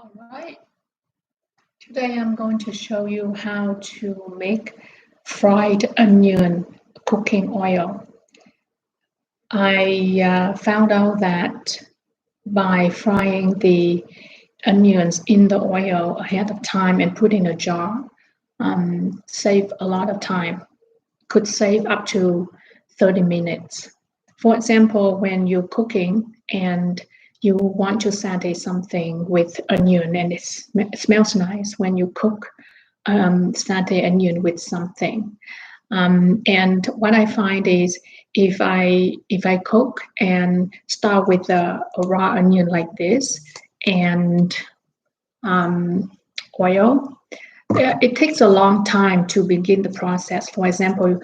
All right, today I'm going to show you how to make fried onion cooking oil. I found out that by frying the onions in the oil ahead of time and put in a jar, save a lot of time, could save up to 30 minutes. For example, when you're cooking and you want to saute something with onion and it smells nice when you cook saute onion with something. And what I find is if I cook and start with a raw onion like this and oil, it takes a long time to begin the process. For example,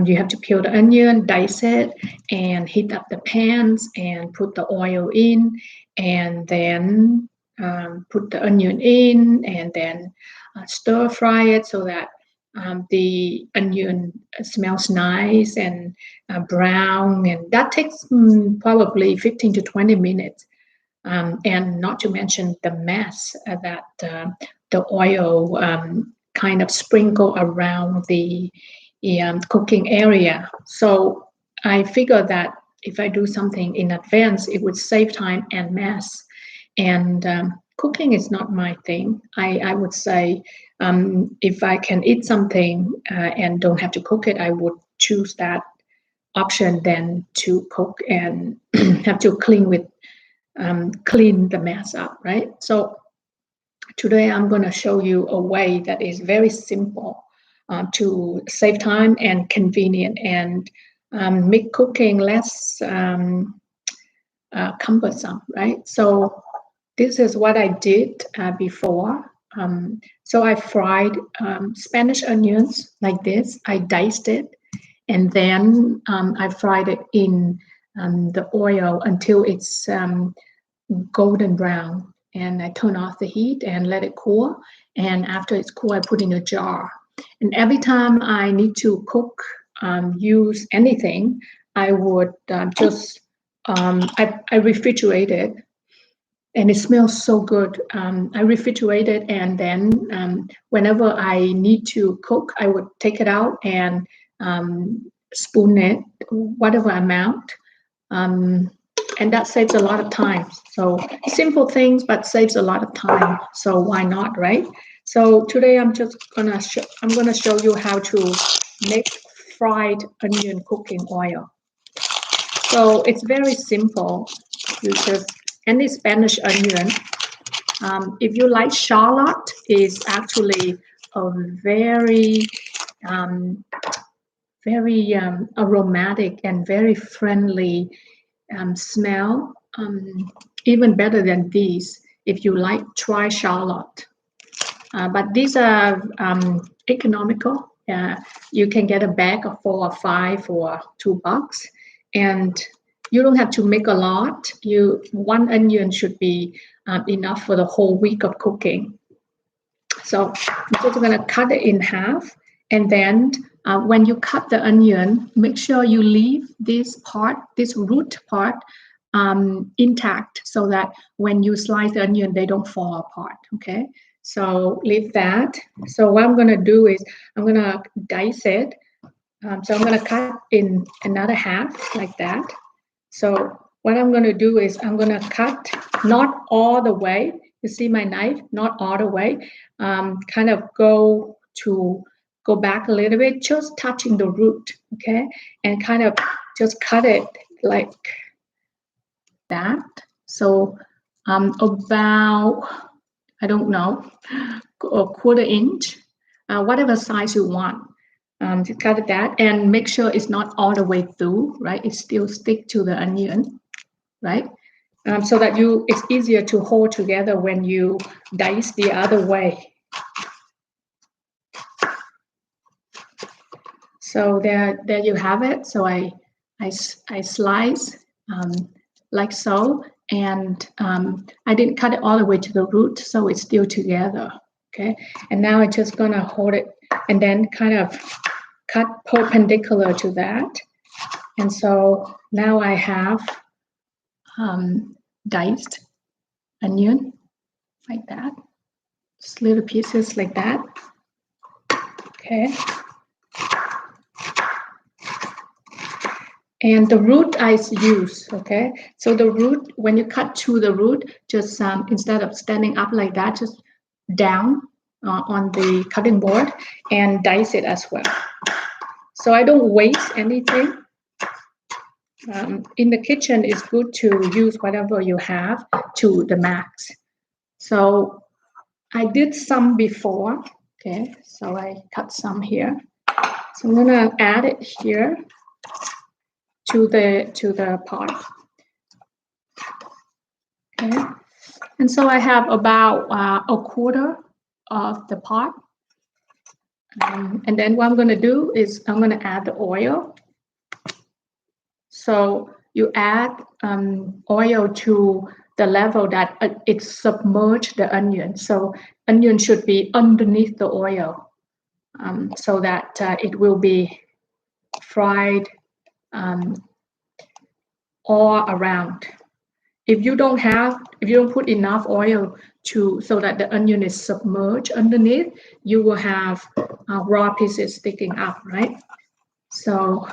you have to peel the onion, dice it, and heat up the pans and put the oil in, and then put the onion in, and then stir fry it so that the onion smells nice and brown, and that takes probably 15 to 20 minutes. And not to mention the mess that the oil kind of sprinkle around the cooking area. So I figure that if I do something in advance, it would save time and mess. And cooking is not my thing. I would say if I can eat something and don't have to cook it, I would choose that option than to cook and have to clean the mess up, right? So today I'm going to show you a way that is very simple to save time and convenient and make cooking less cumbersome, right? So this is what I did before. So I fried Spanish onions like this. I diced it, and then I fried it in the oil until it's golden brown. And I turn off the heat and let it cool. And after it's cool, I put in a jar. And every time I need to cook, use anything, I would I refrigerate it, and it smells so good. I refrigerate it, and then whenever I need to cook, I would take it out and spoon it, whatever amount. And that saves a lot of time. So simple things, but saves a lot of time. So why not, right? So today I'm gonna show you how to make fried onion cooking oil. So it's very simple. You just any Spanish onion. If you like shallot, is actually a very aromatic and very friendly smell. Even better than these if you like, try shallot. But these are economical. You can get a bag of 4 or 5 for $2, and you don't have to make a lot. One onion should be enough for the whole week of cooking. So I'm just going to cut it in half, and then when you cut the onion, make sure you leave this root part intact, so that when you slice the onion, they don't fall apart. Okay, so leave that. So what I'm going to do is I'm going to dice it. So I'm going to cut in another half like that. So what I'm going to do is I'm going to cut not all the way. You see my knife, not all the way. Kind of go back a little bit, just touching the root, okay? And kind of just cut it like that. So about, I don't know, a quarter inch, whatever size you want. To cut that and make sure it's not all the way through, right? It still stick to the onion, right? So that it's easier to hold together when you dice the other way. So there you have it. So I slice like so, and I didn't cut it all the way to the root, so it's still together. Okay, and now I'm just gonna hold it and then kind of cut perpendicular to that. And so now I have diced onion, like that. Just little pieces like that. Okay. And the root I use, okay? So the root, when you cut to the root, just instead of standing up like that, just down on the cutting board and dice it as well. So I don't waste anything. In the kitchen, it's good to use whatever you have to the max. So I did some before, okay? So I cut some here. So I'm gonna add it here to the pot. Okay, and so I have about a quarter of the pot. And then what I'm going to do is I'm going to add the oil. So you add oil to the level that it submerged the onion. So onion should be underneath the oil so that it will be fried all around. If you don't put enough oil so that the onion is submerged underneath, you will have raw pieces sticking up, right? So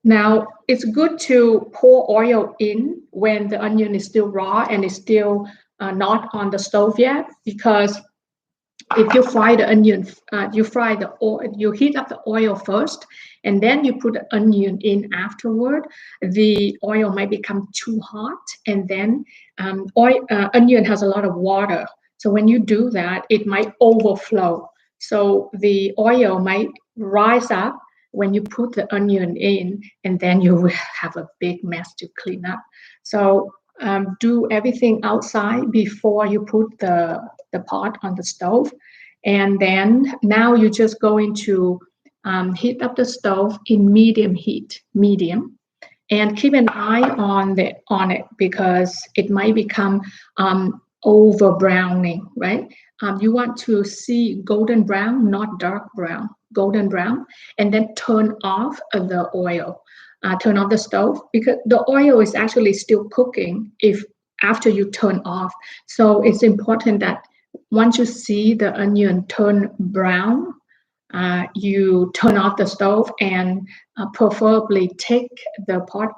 now it's good to pour oil in when the onion is still raw and is still not on the stove yet, because if you fry the onion, you heat up the oil first, and then you put the onion in afterward, the oil might become too hot, and then onion has a lot of water. So when you do that, it might overflow. So the oil might rise up when you put the onion in, and then you will have a big mess to clean up. So do everything outside before you put the pot on the stove. And then now you're just going to heat up the stove in medium heat, and keep an eye on it because it might become over browning, right? You want to see golden brown, not dark brown, golden brown, and then turn off the oil. Turn off the stove because the oil is actually still cooking after you turn off. So it's important that once you see the onion turn brown, you turn off the stove and preferably take the pot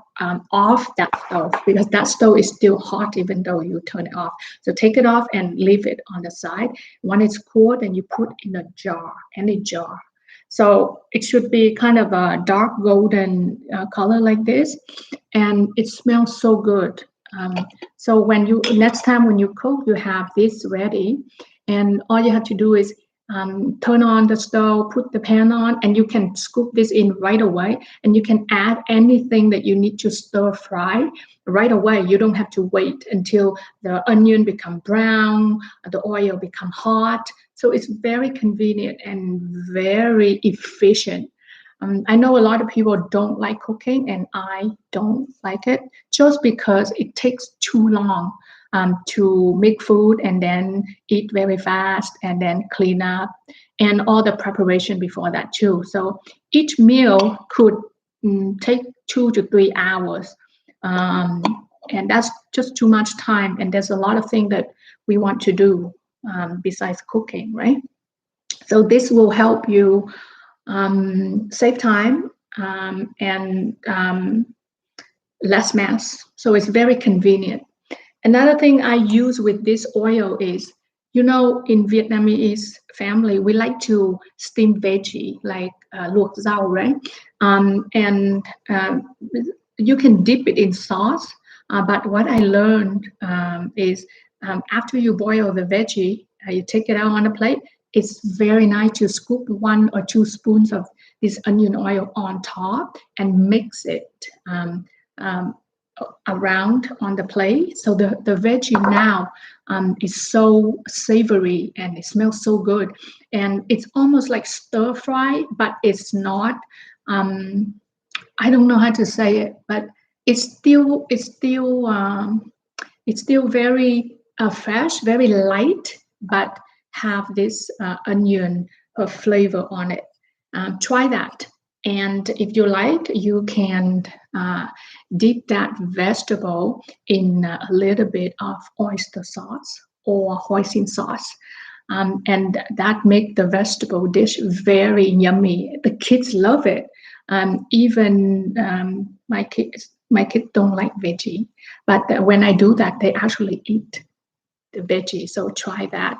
off that stove, because that stove is still hot even though you turn it off. So take it off and leave it on the side. When it's cool, then you put in a jar, any jar. So it should be kind of a dark golden color like this, and it smells so good. So next time when you cook, you have this ready, and all you have to do is turn on the stove, put the pan on, and you can scoop this in right away, and you can add anything that you need to stir fry right away. You don't have to wait until the onion become brown, the oil become hot. So it's very convenient and very efficient. I know a lot of people don't like cooking, and I don't like it just because it takes too long to make food and then eat very fast and then clean up and all the preparation before that too. So each meal could take 2 to 3 hours. And that's just too much time. And there's a lot of things that we want to do besides cooking, right? So this will help you save time and less mess. So it's very convenient. Another thing I use with this oil is, in Vietnamese family, we like to steam veggie, like luộc rau, right? And you can dip it in sauce. But what I learned is after you boil the veggie, you take it out on a plate. It's very nice to scoop 1 or 2 spoons of this onion oil on top and mix it around on the plate. So the veggie now is so savory and it smells so good. And it's almost like stir fry, but it's not. I don't know how to say it, but it's still very fresh, very light, but have this onion flavor on it. Try that. And if you like, you can dip that vegetable in a little bit of oyster sauce. or hoisin sauce. And that make the vegetable dish very yummy. The kids love it. Even my kids don't like veggie, but when I do that, they actually eat the veggie. So try that.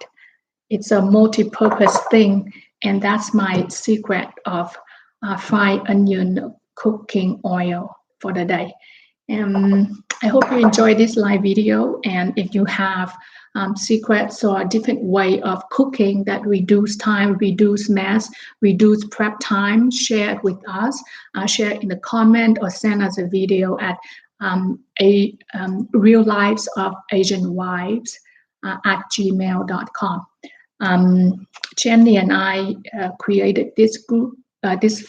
It's a multi-purpose thing, and that's my secret of fried onion cooking oil for the day. I hope you enjoy this live video, and if you have secrets or a different way of cooking that reduce time, reduce mess, reduce prep time, share it with us. Share it in the comment or send us a video at Real Lives of Asian Wives at gmail.com. Jenny and I created this group, there's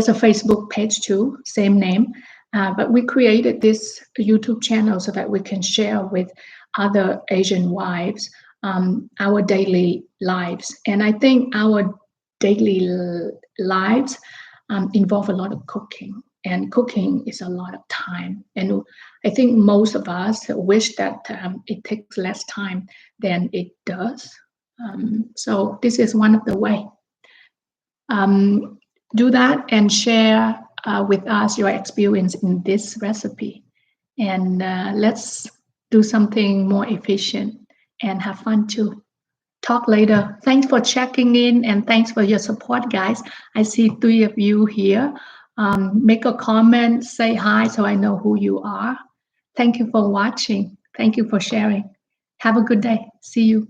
a Facebook page too, same name, but we created this YouTube channel so that we can share with other Asian wives our daily lives. And I think our daily lives involve a lot of cooking, and cooking is a lot of time. And I think most of us wish that it takes less time than it does. So this is one of the way. Do that and share with us your experience in this recipe. And let's do something more efficient and have fun too. Talk later. Thanks for checking in, and thanks for your support, guys. I see 3 of you here. Make a comment, say hi so I know who you are. Thank you for watching. Thank you for sharing. Have a good day. See you.